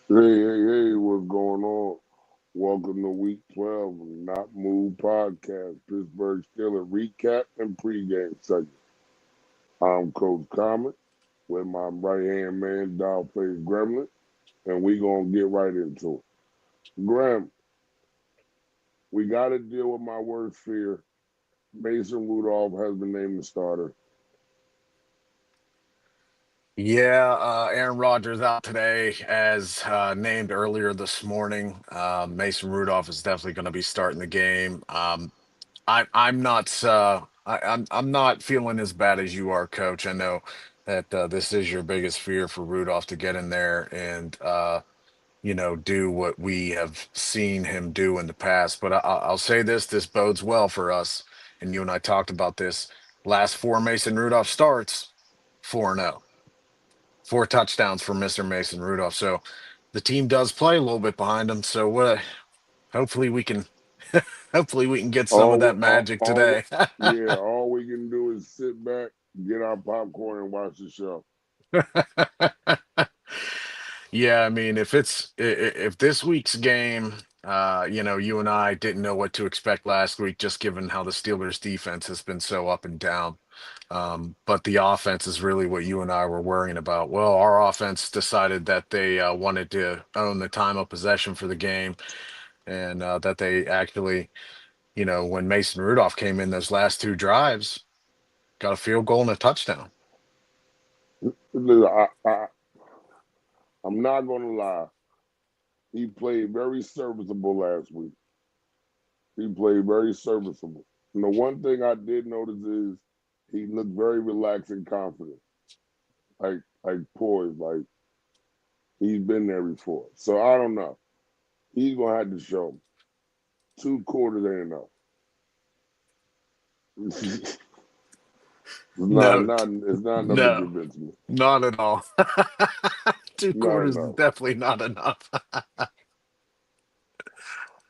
Hey, what's going on? Welcome to week 12 of Not Move Podcast, Pittsburgh Steelers recap and pregame segment. I'm Coach Comet with my right hand man, Dog Face Gremlin, and we going to get right into it. Grem, we got to deal with my worst fear. Mason Rudolph has been named the starter. Yeah, Aaron Rodgers out today, as named earlier this morning. Mason Rudolph is definitely going to be starting the game. I'm not I'm not feeling as bad as you are, Coach. I know that this is your biggest fear for Rudolph to get in there and do what we have seen him do in the past. But I'll say this: this bodes well for us. And you and I talked about this. Last four Mason Rudolph starts, 4-0. Four touchdowns for Mr. Mason Rudolph. So the team does play a little bit behind him. So hopefully we can hopefully we can get some of All, that all, magic all, today. yeah, all we can do is sit back, get our popcorn, and watch the show. Yeah, I mean, if this week's game, you and I didn't know what to expect last week, just given how the Steelers' defense has been so up and down. But the offense is really what you and I were worrying about. Well, our offense decided that they wanted to own the time of possession for the game, and that they actually, when Mason Rudolph came in those last two drives, got a field goal and a touchdown. Listen, I'm not going to lie. He played very serviceable last week. He played very serviceable. And the one thing I did notice is he looked very relaxed and confident, like poised, like he's been there before. So I don't know. He's gonna have to show me. 2 quarters ain't enough. it's not, No, not it's not enough to no, convince me. not at all. Two Not quarters is enough. definitely not enough.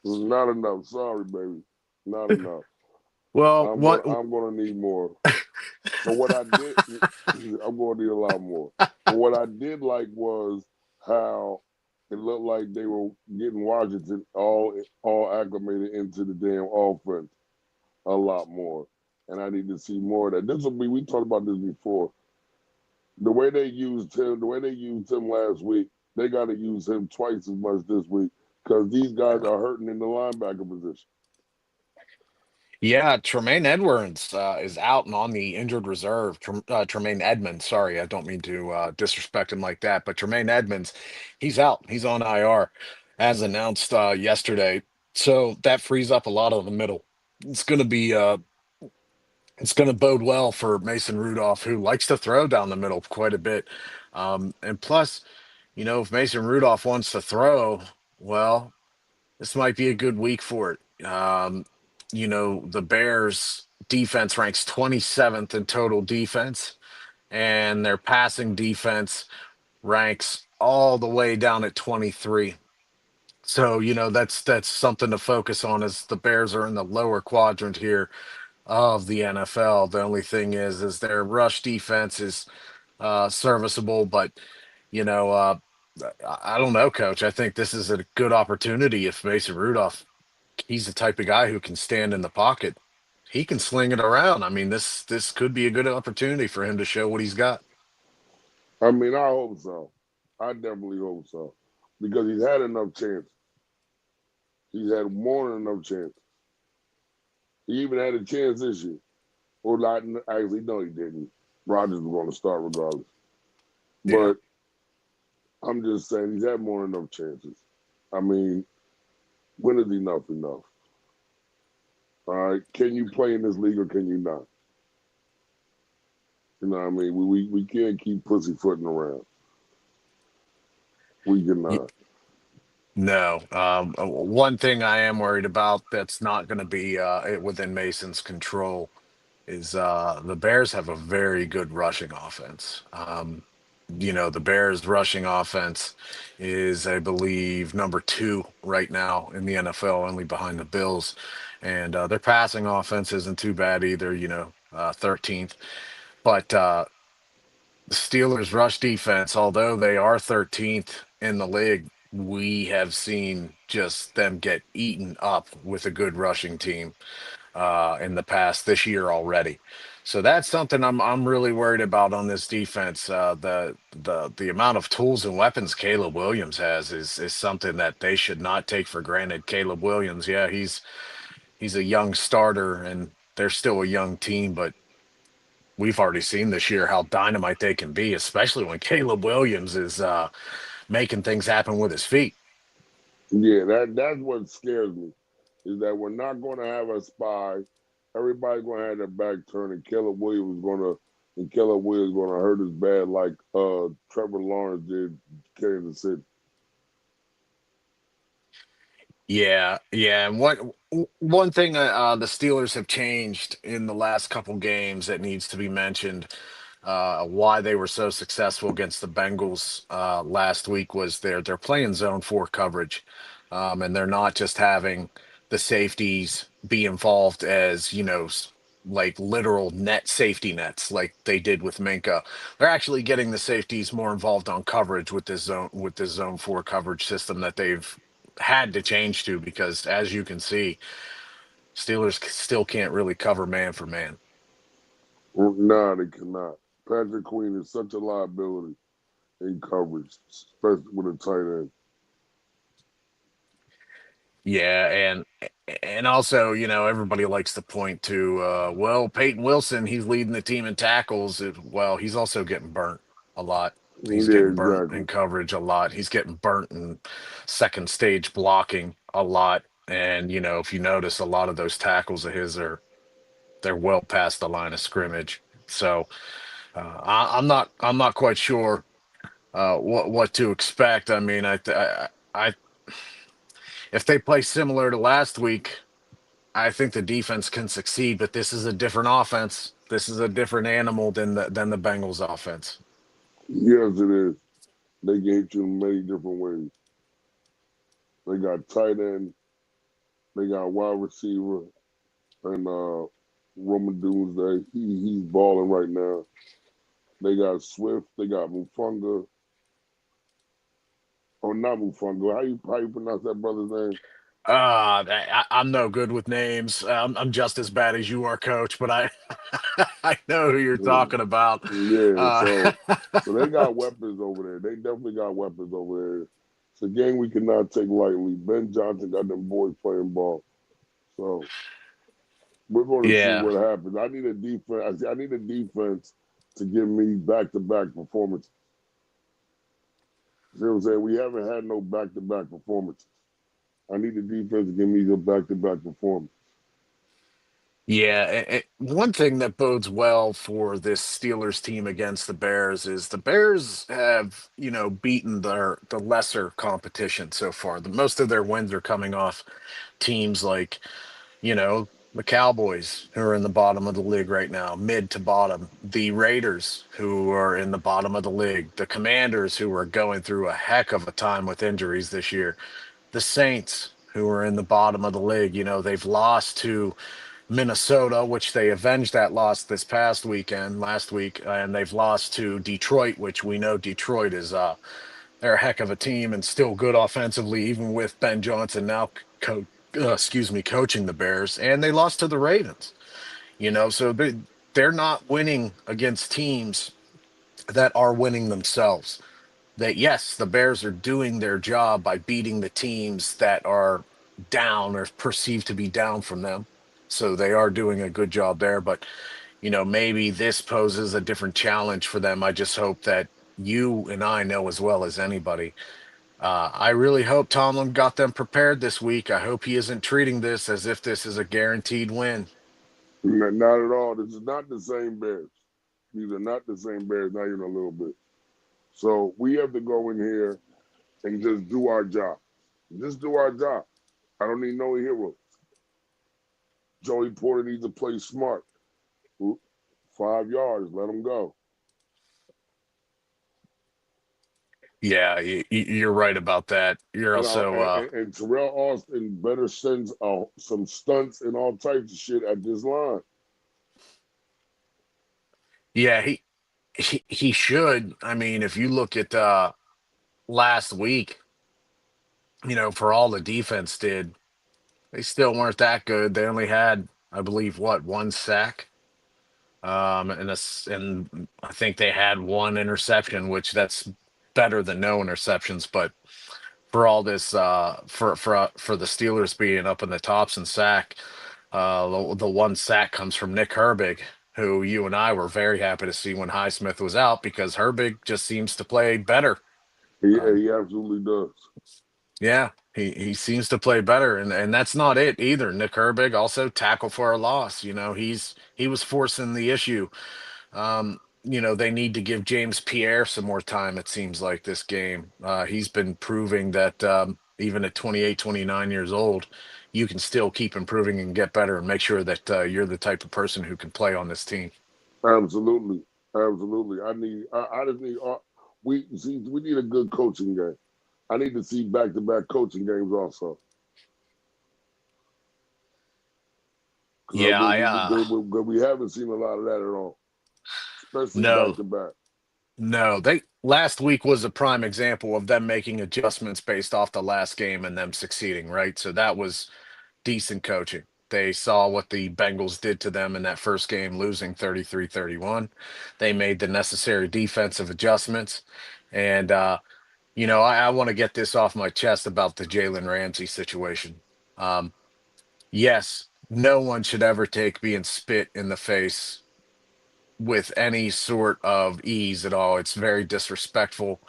Not enough. Sorry, baby. Not enough. Well, I'm gonna what? I'm gonna need more. But what I did, I'm going to need a lot more. But what I did like was how it looked like they were getting Washington all acclimated into the damn offense a lot more. And I need to see more of that. This will be. We talked about this before. The way they used him last week, they got to use him twice as much this week because these guys are hurting in the linebacker position. Yeah, Tremaine Edwards is out and on the injured reserve. Tremaine Edmonds, sorry, I don't mean to disrespect him like that, but Tremaine Edmonds, he's out. He's on IR, as announced yesterday. So that frees up a lot of the middle. It's going to be it's going to bode well for Mason Rudolph, who likes to throw down the middle quite a bit. And plus, if Mason Rudolph wants to throw, well, this might be a good week for it. The Bears defense ranks 27th in total defense, and their passing defense ranks all the way down at 23. So, that's something to focus on as the Bears are in the lower quadrant here of the NFL. The only thing is their rush defense is serviceable, but you know, uh, I don't know, Coach. I think this is a good opportunity if Mason Rudolph, he's the type of guy who can stand in the pocket. He can sling it around. I mean, this could be a good opportunity for him to show what he's got. I mean, I hope so. I definitely hope so because he's had enough chances. He's had more than enough chances. He even had a chance this year. Or not, actually, no, he didn't. Rodgers was going to start regardless. Yeah. But I'm just saying he's had more than enough chances. I mean, when is enough enough? All right, can you play in this league or can you not? You know what I mean? We can't keep pussyfooting around. We Y- cannot. No. One thing I am worried about that's not going to be within Mason's control is the Bears have a very good rushing offense. The Bears' rushing offense is, I believe, number two right now in the NFL, only behind the Bills. And their passing offense isn't too bad either, 13th. But the Steelers' rush defense, although they are 13th in the league, we have seen just them get eaten up with a good rushing team in the past this year already. So that's something I'm really worried about on this defense. The amount of tools and weapons Caleb Williams has is something that they should not take for granted. Caleb Williams, yeah, he's a young starter and they're still a young team, but we've already seen this year how dynamite they can be, especially when Caleb Williams is making things happen with his feet. Yeah, that's what scares me. Is that we're not going to have a spy. Everybody's going to have their back turned, and Caleb Williams going to hurt us bad like Trevor Lawrence did Kansas City. Yeah, yeah. And one thing the Steelers have changed in the last couple games that needs to be mentioned, why they were so successful against the Bengals last week was they're playing zone four coverage, and they're not just having the safeties be involved as like literal net safety nets like they did with Minka. They're actually getting the safeties more involved on coverage with this zone four coverage system that they've had to change to because as you can see, Steelers still can't really cover man for man. Nah, they cannot. Patrick Queen is such a liability in coverage, especially with a tight end. Yeah, and also, everybody likes to point to well, Peyton Wilson, he's leading the team in tackles. Well, he's also getting burnt a lot. He's Yeah, getting burnt in exactly. coverage a lot. He's getting burnt in second stage blocking a lot. And if you notice, a lot of those tackles of his are they're well past the line of scrimmage. So I'm not quite sure what to expect. I mean, I if they play similar to last week, I think the defense can succeed, but this is a different offense. This is a different animal than the Bengals offense. Yes, it is. They can hit you in many different ways. They got tight end, they got wide receiver, and Roman Doomsday. He's balling right now. They got Swift. They got Mufunga. Oh, not Mufunga. How you pronounce that brother's name? I'm no good with names. I'm just as bad as you are, Coach. But I I know who you're Mm, talking about. yeah. Uh, So they got weapons over there. They definitely got weapons over there. It's a game we cannot take lightly. Ben Johnson got them boys playing ball. So we're going to see yeah, what happens. I need a defense. I need a defense to give me back to back performances. See what I'm saying? We haven't had no back to back performances. I need the defense to give me the back to back performance. yeah. One thing that bodes well for this Steelers team against the Bears is the Bears have beaten the lesser competition so far. Most of their wins are coming off teams like the Cowboys, who are in the bottom of the league right now, mid to bottom, the Raiders, who are in the bottom of the league, the Commanders, who are going through a heck of a time with injuries this year, the Saints, who are in the bottom of the league. They've lost to Minnesota, which they avenged that loss this last week, and they've lost to Detroit, which we know Detroit is they're a heck of a team and still good offensively, even with Ben Johnson now coaching the Bears, and they lost to the Ravens. So they're not winning against teams that are winning themselves. That yes, the Bears are doing their job by beating the teams that are down or perceived to be down from them. So they are doing a good job there, but maybe this poses a different challenge for them. I just hope that you and I know as well as anybody. I really hope Tomlin got them prepared this week. I hope he isn't treating this as if this is a guaranteed win. Not at all. This is not the same Bears. These are not the same Bears, not even a little bit. So we have to go in here and just do our job. Just do our job. I don't need no heroes. Joey Porter needs to play smart. 5 yards, let him go. Yeah, you're right about that. You're also, And Terrell Austin better send some stunts and all types of shit at this line. yeah, he should. I mean, if you look at last week, for all the defense did, they still weren't that good. They only had, I believe, what, one sack, and I think they had one interception, which that's better than no interceptions. But for all this, for the Steelers being up in the tops and sack, the one sack comes from Nick Herbig, who you and I were very happy to see when Highsmith was out because Herbig just seems to play better. Um, He absolutely does. yeah, he seems to play better, and that's not it either. Nick Herbig also tackle for a loss. He was forcing the issue. They need to give James Pierre some more time, it seems like, this game. He's been proving that even at 28, 29 years old, you can still keep improving and get better and make sure that you're the type of person who can play on this team. Absolutely, absolutely. I just need. We need a good coaching game. I need to see back-to-back coaching games also because Yeah, we haven't seen a lot of that at all, especially no, back-to-back. no. They last week was a prime example of them making adjustments based off the last game and them succeeding, right? So that was decent coaching. They saw what the Bengals did to them in that first game, losing 33-31. They made the necessary defensive adjustments. And, I want to get this off my chest about the Jalen Ramsey situation. Um, yes, no one should ever take being spit in the face with any sort of ease at all. It's very disrespectful.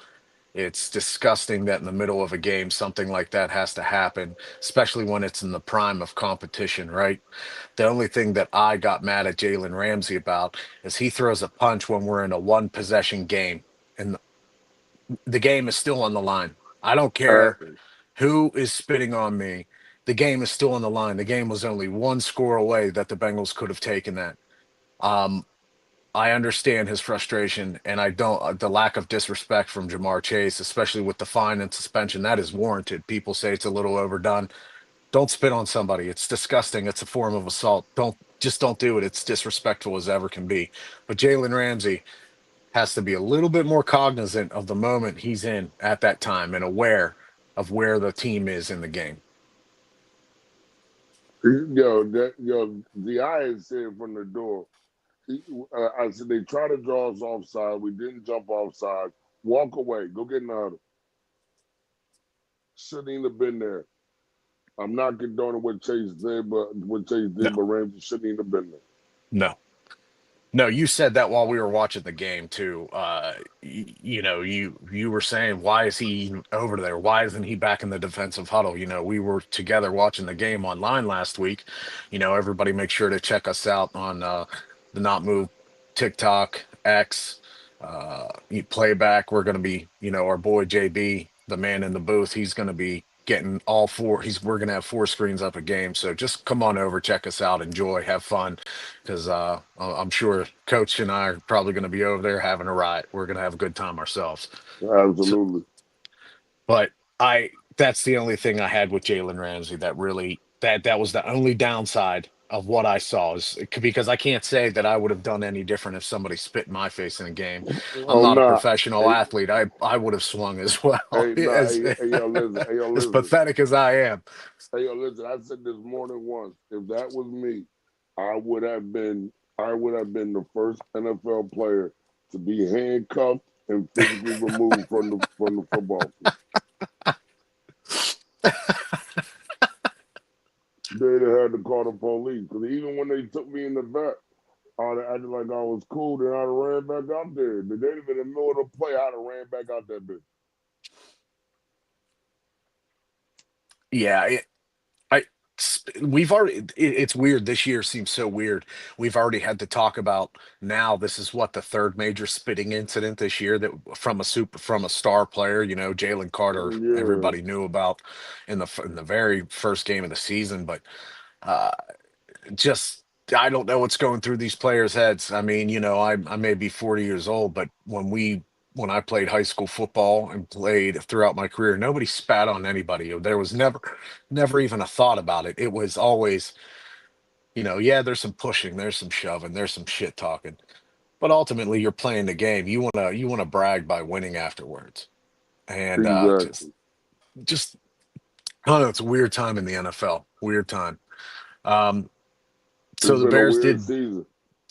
It's disgusting that in the middle of a game, something like that has to happen, especially when it's in the prime of competition, right? The only thing that I got mad at Jalen Ramsey about is he throws a punch when we're in a one possession game and the game is still on the line. I don't Uh, care who is spitting on me. The game is still on the line. The game was only one score away that the Bengals could have taken that. Um, I understand his frustration, and I don't the lack of disrespect from Jamar Chase, especially with the fine and suspension, that is warranted. People say it's a little overdone. Don't spit on somebody. It's disgusting. It's a form of assault. Don't do it. It's disrespectful as ever can be. But Jalen Ramsey has to be a little bit more cognizant of the moment he's in at that time and aware of where the team is in the game. the eye is said from the door. I said they try to draw us offside. We didn't jump offside. Walk away. Go get another. Shouldn't even have been there. I'm not condoning what Chase did, No, but Ramsey shouldn't even have been there. no. No, you said that while we were watching the game too. You were saying, why is he even over there? Why isn't he back in the defensive huddle? We were together watching the game online last week. Everybody make sure to check us out on the Not Move TikTok, X, playback. We're gonna be, our boy JB, the man in the booth. He's gonna be getting all four. We're gonna have four screens up a game. So just come on over, check us out, enjoy, have fun because I'm sure Coach and I are probably going to be over there having a riot. We're going to have a good time ourselves. So, Absolutely. but that's the only thing I had with Jalen Ramsey that really that was the only downside of what I saw is because I can't say that I would have done any different if somebody spit in my face in a game. I'm Oh not a nah. professional Hey, athlete. I would have swung as well as yo, listen. Hey, yo, as listen. pathetic as I am. Hey, yo, listen. I said this more than once. If that was me, I would have been. I would have been the first NFL player to be handcuffed and physically removed from the football field. They'd have had to call the police because even when they took me in the vet, I'd have acted like I was cool. Then I'd have ran back out there. They'd have been in the middle of the play. I'd have ran back out that bitch. Yeah, I we've already it's weird. This year seems so weird. We've already had to talk about now this is what the third major spitting incident this year that from a star player, Jalen Carter, Yeah, everybody knew about in the very first game of the season, but uh just I don't know what's going through these players' heads. I mean, I may be 40 years old, but when I played high school football and played throughout my career, nobody spat on anybody. There was never even a thought about it. It was always, yeah, there's some pushing, there's some shoving, there's some shit talking. But ultimately you're playing the game. You wanna brag by winning afterwards. And exactly. just Oh, no, it's a weird time in the NFL. Weird time. Um, It's so the been a Bears weird did. season.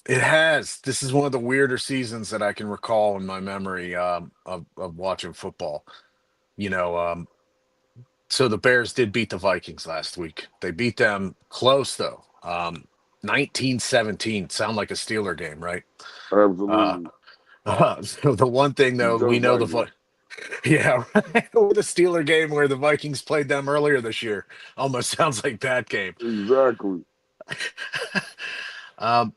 It has. This is one of the weirder seasons that I can recall in my memory of watching football. You know, so the Bears did beat the Vikings last week. They beat them close though. 19-17. Sound like a Steeler game, right? Uh, Absolutely. so the one thing though, we Just know like it. yeah, right. Or the Steeler game where the Vikings played them earlier this year. Almost sounds like that game. Exactly. Um,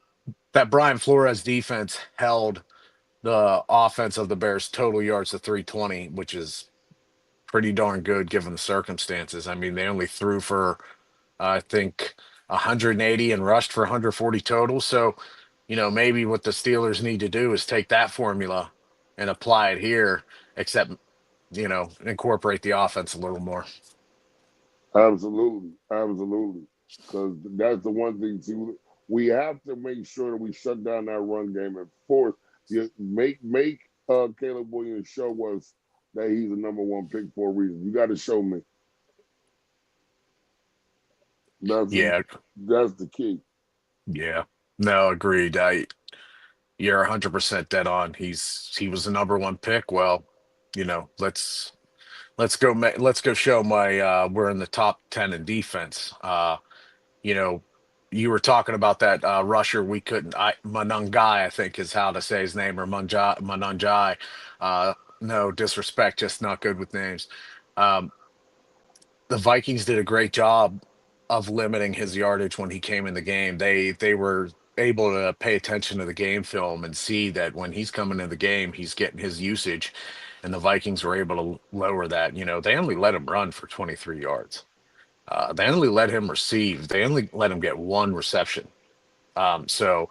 that Brian Flores defense held the offense of the Bears total yards to 320, which is pretty darn good given the circumstances. I mean, they only threw for I think 180 and rushed for 140 total. So, maybe what the Steelers need to do is take that formula and apply it here, except, incorporate the offense a little more. Absolutely. Absolutely. Because that's the one thing, too. We have to make sure that we shut down that run game and force you make Caleb Williams show us that he's the number one pick for a reason. You got to show me. That's Yeah, that's the key. yeah. No, agreed. You're 100% dead on. He was the number one pick. Well, let's go show my we're in the top 10 in defense. You know, you were talking about that rusher we couldn't Manungai, I think is how to say his name, or Manunjai. No disrespect, just not good with names. Um, the Vikings did a great job of limiting his yardage when he came in the game. They were able to pay attention to the game film and see that when he's coming in the game, he's getting his usage, and the Vikings were able to lower that. They only let him run for 23 yards. They only let him receive. They only let him get one reception. So,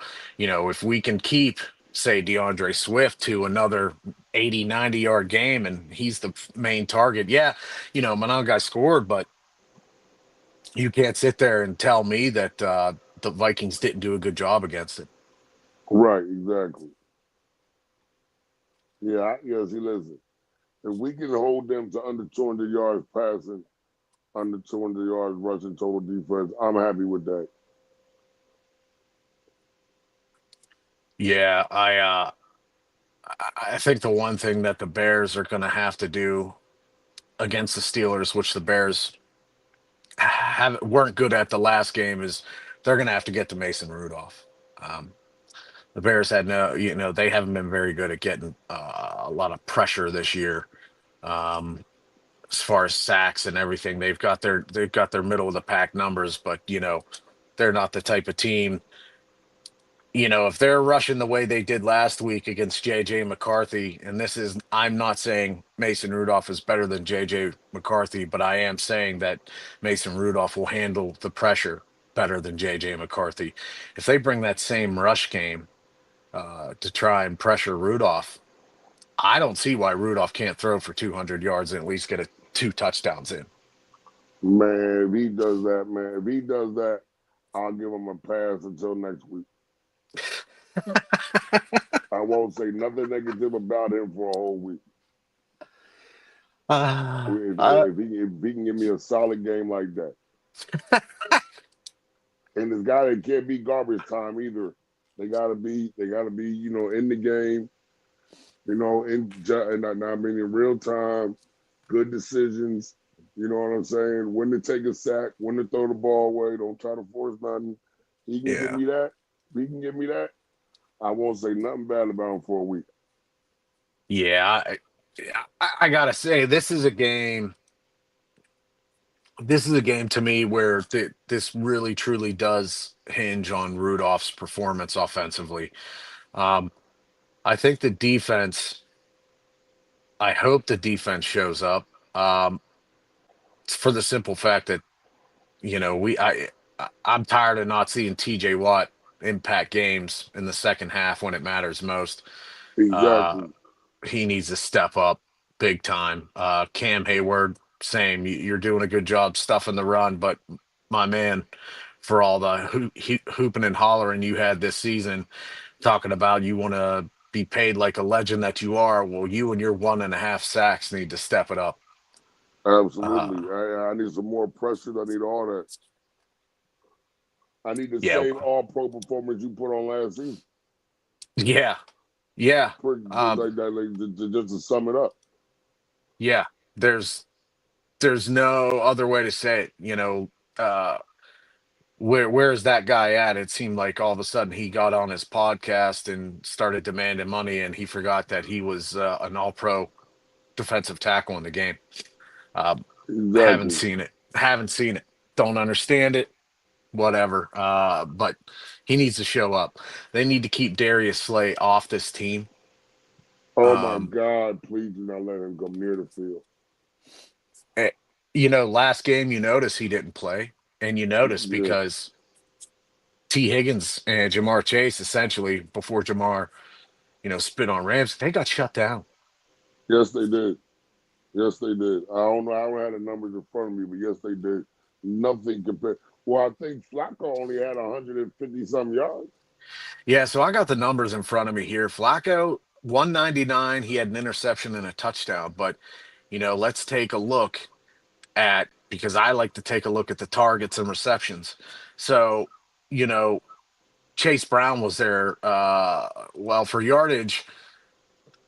if we can keep, say, DeAndre Swift to another 80, 90-yard game and he's the main target, yeah, Monongai scored, but you can't sit there and tell me that the Vikings didn't do a good job against it. Right. Exactly. Yeah. Yeah. See, listen. If we can hold them to under 200 yards passing, under 200 yards rushing total defense, I'm happy with that. Yeah, I think the one thing that the Bears are going to have to do against the Steelers, which the Bears have weren't good at the last game, is they're going to have to get to Mason Rudolph. Um, the Bears had they haven't been very good at getting a lot of pressure this year. Um, as far as sacks and everything, they've got their middle of the pack numbers, but they're not the type of team. If they're rushing the way they did last week against JJ McCarthy, and I'm not saying Mason Rudolph is better than JJ McCarthy, but I am saying that Mason Rudolph will handle the pressure better than JJ McCarthy. If they bring that same rush game to try and pressure Rudolph, I don't see why Rudolph can't throw for 200 yards and at least get two touchdowns in. Man, if he does that, man, if he does that, I'll give him a pass until next week. I won't say nothing negative about him for a whole week. Uh, If, uh, if he can give me a solid game like that, and this guy that can't be garbage time either. They gotta be, in the game, I mean in real time, good decisions. You know what I'm saying? When to take a sack, when to throw the ball away. Don't try to force nothing. He can give yeah, me that. If he can give me that, I won't say nothing bad about him for a week. yeah. I gotta say, This is a game to me where this really truly does hinge on Rudolph's performance offensively. Um, I think the defense. I hope the defense shows up. Um, for the simple fact that I'm tired of not seeing T.J. Watt impact games in the second half when it matters most. Uh, Exactly. he needs to step up big time. Cam Hayward, same. You're doing a good job stuffing the run, but my man, for all the hooping and hollering you had this season, talking about you want to be paid like a legend that you are, well, you and your 1.5 sacks need to step it up. Uh, Absolutely. I need some more pressure. I need all that. I need the yeah, same all pro performance you put on last season. yeah, yeah, Just um, like that, just to sum it up. yeah. There's there's no other way to say it. Uh, where's that guy at? It seemed like all of a sudden he got on his podcast and started demanding money, and he forgot that he was an all-pro defensive tackle in the game. Haven't Exactly. seen it. Haven't seen it. Don't understand it. Whatever. But he needs to show up. They need to keep Darius Slay off this team. Oh my Um, God, please do not let him come near the field. eh, last game you notice he didn't play, and you notice Yeah. because T. Higgins and Jamar Chase essentially before Jamar, spit on Rams, they got shut down. Yes, they did. Yes, they did. I don't know. I don't have the numbers in front of me, but yes, they did. Nothing compared. Well, I think Flacco only had 150 some yards. Yeah, so I got the numbers in front of me here. Flacco, 199, he had an interception and a touchdown. But, let's take a look at because I like to take a look at the targets and receptions. So, you know, Chase Brown was there. Well, for yardage,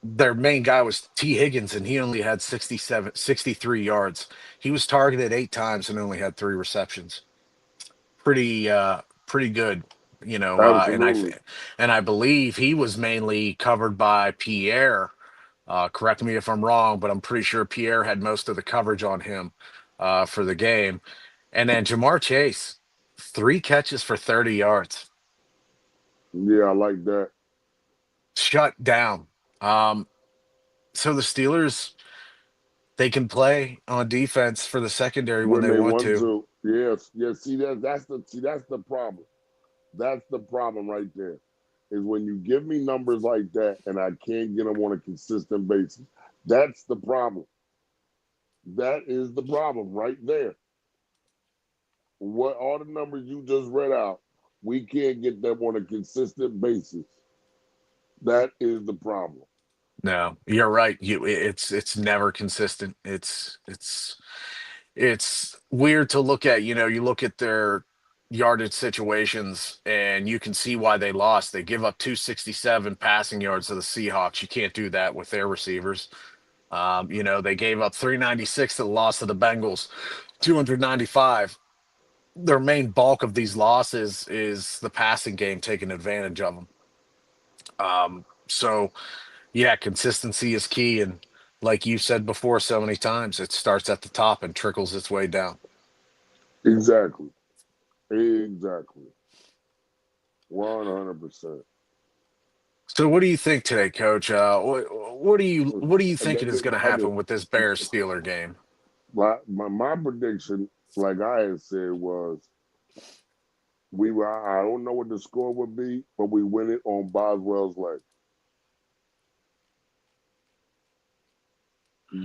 their main guy was T. Higgins, and he only had 63 yards. He was targeted 8 times and only had 3 receptions. Pretty good, Absolutely. and I believe he was mainly covered by Pierre. Correct me if I'm wrong, but I'm pretty sure Pierre had most of the coverage on him for the game. And then Jamar Chase, 3 catches for 30 yards, Yeah, I like that. shut down. Um, so the Steelers, they can play on defense for the secondary when When they they want want to. to, yes, yes. That's the problem. That's the problem right there. Is when you give me numbers like that and I can't get them on a consistent basis. That's the problem. That is the problem right there. What all the numbers you just read out, we can't get them on a consistent basis. That is the problem. No, you're right. It's never consistent. It's weird to look at. You look at their yardage situations and you can see why they lost. They give up 267 passing yards to the Seahawks. You can't do that with their receivers. They gave up 396 to the loss of the Bengals, 295. Their main bulk of these losses is the passing game taking advantage of them. So yeah, consistency is key. And like you said before so many times, it starts at the top and trickles its way down. Exactly. Exactly. 100%. So what do you think today, Coach? What do you think is going to Like happen with this Bears Steeler game? my prediction, like I had said, was we were. I don't know what the score would be, but we win it on Boswell's leg.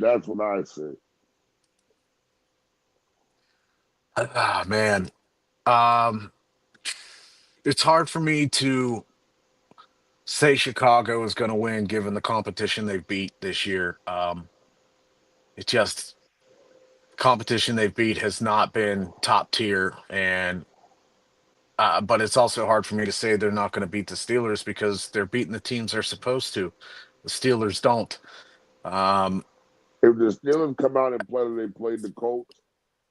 That's what I said. Ah, man, um, it's hard for me to say Chicago is going to win given the competition they've beat this year. It just competition they've beat has not been top tier, and but it's also hard for me to say they're not going to beat the Steelers because they're beating the teams they're supposed to. The Steelers don't. Um, If the Steelers come out and play like they played the Colts,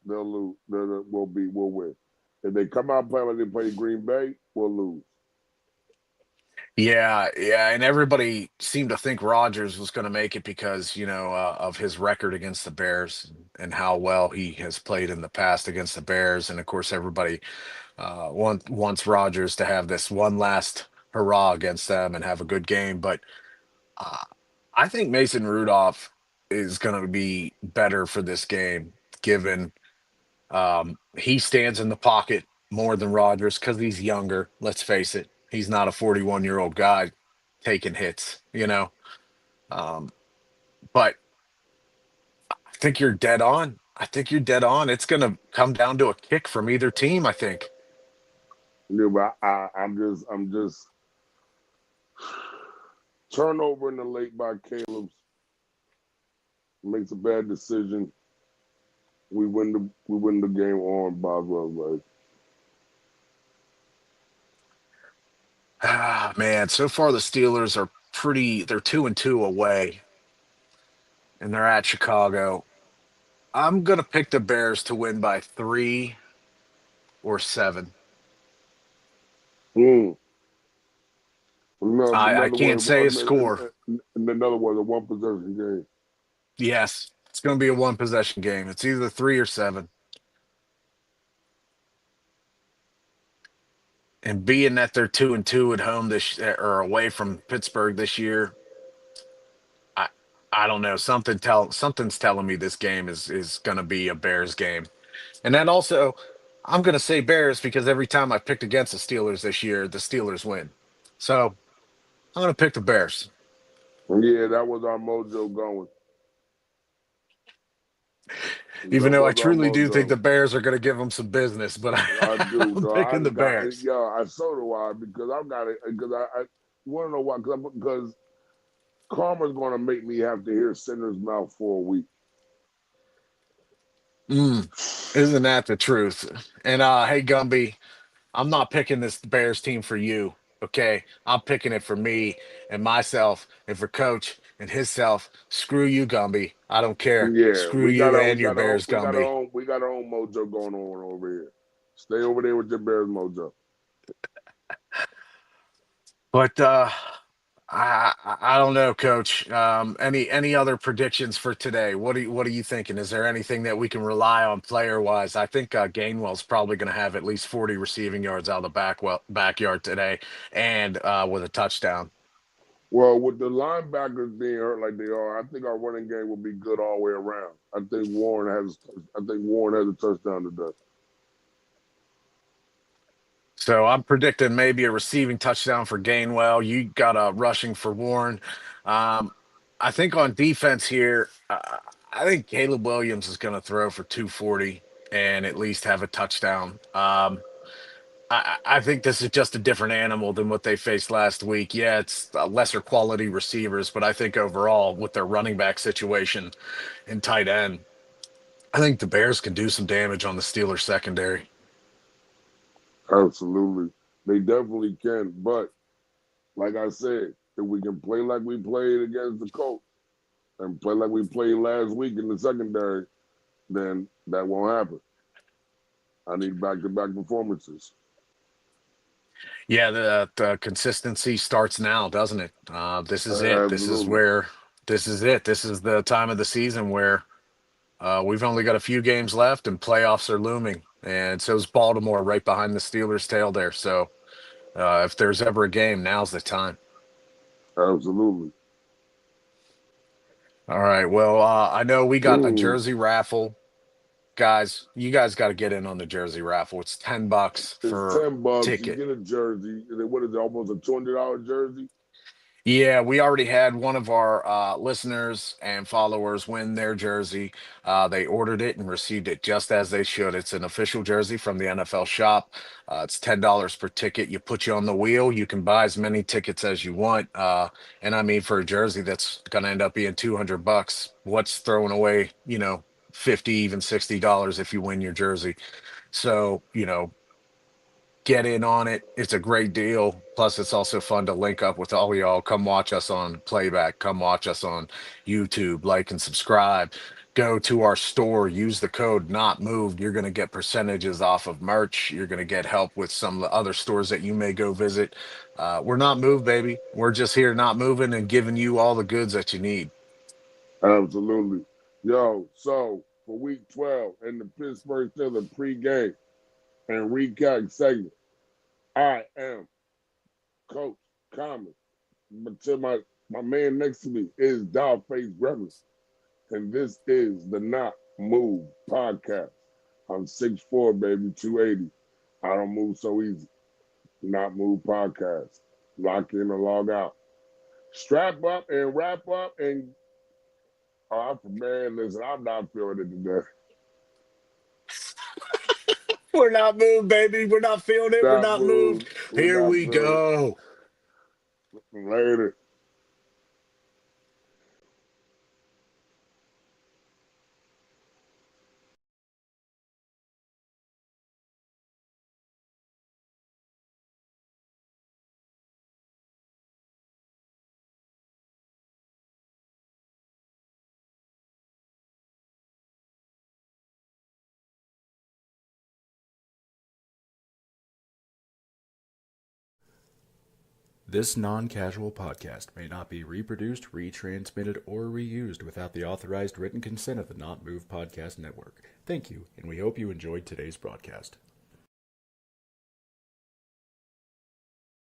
they'll lose. We'll win. If they come out and play like they played Green Bay, we'll lose. yeah, yeah, and everybody seemed to think Rodgers was going to make it because of his record against the Bears and how well he has played in the past against the Bears, and of course everybody wants Rodgers to have this one last hurrah against them and have a good game, but uh, I think Mason Rudolph is going to be better for this game, given he stands in the pocket more than Rodgers because he's younger. Let's face it, he's not a 41-year-old guy taking hits. Um, but I think you're dead on. I think you're dead on. It's going to come down to a kick from either team, I think. Yeah, but I'm just turnover in the late by Caleb's makes a bad decision. we win the game on Boswell, right? Ah, man, so far the Steelers are they're 2-2 away, and they're at Chicago. I'm gonna pick the Bears to win by 3 or 7. Mm. In I other can't words, say a score. in other words, a one possession game. Yes, it's gonna be a one possession game. It's either 3 or 7. And being that they're 2-2 at home this or away from Pittsburgh this year, I I don't know. Something's telling me this game is gonna be a Bears game. And then also, I'm going to say Bears because every time I picked against the Steelers this year, the Steelers win. So I'm going to pick the Bears, Yeah, that was our mojo going. even That though I was our truly do think the mojo. Bears are going to give them some business. But I do. I'm So I picking the got Bears. yeah. I so do I because I've got it because I you want to know why? Because karma's going to make me have to hear sinner's mouth for a week. Mm, isn't that the truth? And hey, Gumby, I'm not picking this Bears team for you. Okay, I'm picking it for me and myself and for Coach and his self. Screw you, Gumby. I don't care. Yeah, Screw you we and your got our Bears, Gumby. we got our own mojo going on over here. Stay over there with your Bears mojo. But I don't know, Coach. Any other predictions for today? What are you thinking? Is there anything that we can rely on player wise? I think Gainwell's probably going to have at least 40 receiving yards out of the backyard today, and with a touchdown. Well, with the linebackers being hurt like they are, I think our running game will be good all the way around. I think Warren has a touchdown today. So I'm predicting maybe a receiving touchdown for Gainwell. You got a rushing for Warren. Um, I think on defense here, I think Caleb Williams is going to throw for 240 and at least have a touchdown. I think this is just a different animal than what they faced last week. Yeah, it's lesser quality receivers, but I think overall, with their running back situation and tight end, I think the Bears can do some damage on the Steelers secondary. Absolutely, they definitely can. But like I said, if we can play like we played against the Colts and play like we played last week in the secondary, then that won't happen. I need back-to-back performances. Yeah, the consistency starts now, doesn't it? This is it. Absolutely, This is it. This is the time of the season where we've only got a few games left and playoffs are looming. And so is Baltimore right behind the Steelers' tail there. So if there's ever a game, now's the time. absolutely. All right. Well, I know we got a Mm. jersey raffle. Guys, you guys got to get in on the jersey raffle. It's $10 It's for $10. You ticket. get a jersey. What is it? Almost a $200 jersey. Yeah, we already had one of our listeners and followers win their jersey. They ordered it and received it just as they should. It's an official jersey from the NFL shop. It's $10 per ticket. You put you on the wheel. You can buy as many tickets as you want. And I mean, for a jersey that's going to end up being $200, what's throwing away, 50, even $60 if you win your jersey? So, get in on it. It's a great deal. Plus, it's also fun to link up with all y'all. Come watch us on playback. Come watch us on YouTube. Like and subscribe. Go to our store. Use the code not moved. You're going to get percentages off of merch. You're going to get help with some of the other stores that you may go visit. We're not moved, baby. We're just here not moving and giving you all the goods that you need. Absolutely. Yo, so for week 12 in the Pittsburgh Steelers pregame and recap segment, I am Coach Common. But to my man next to me is Dog Face Gremlin. And this is the Not Move podcast. I'm 6'4", baby, 280. I don't move so easy. Not Move podcast. Lock in or log out. Strap up and wrap up and man, listen, I'm not feeling it today. We're not moved, baby. We're not feeling it. We're Not not moved. moved. We're Here not we feeling go. it. Later. This non casual podcast may not be reproduced, retransmitted, or reused without the authorized written consent of the Not Move Podcast Network. Thank you, and we hope you enjoyed today's broadcast.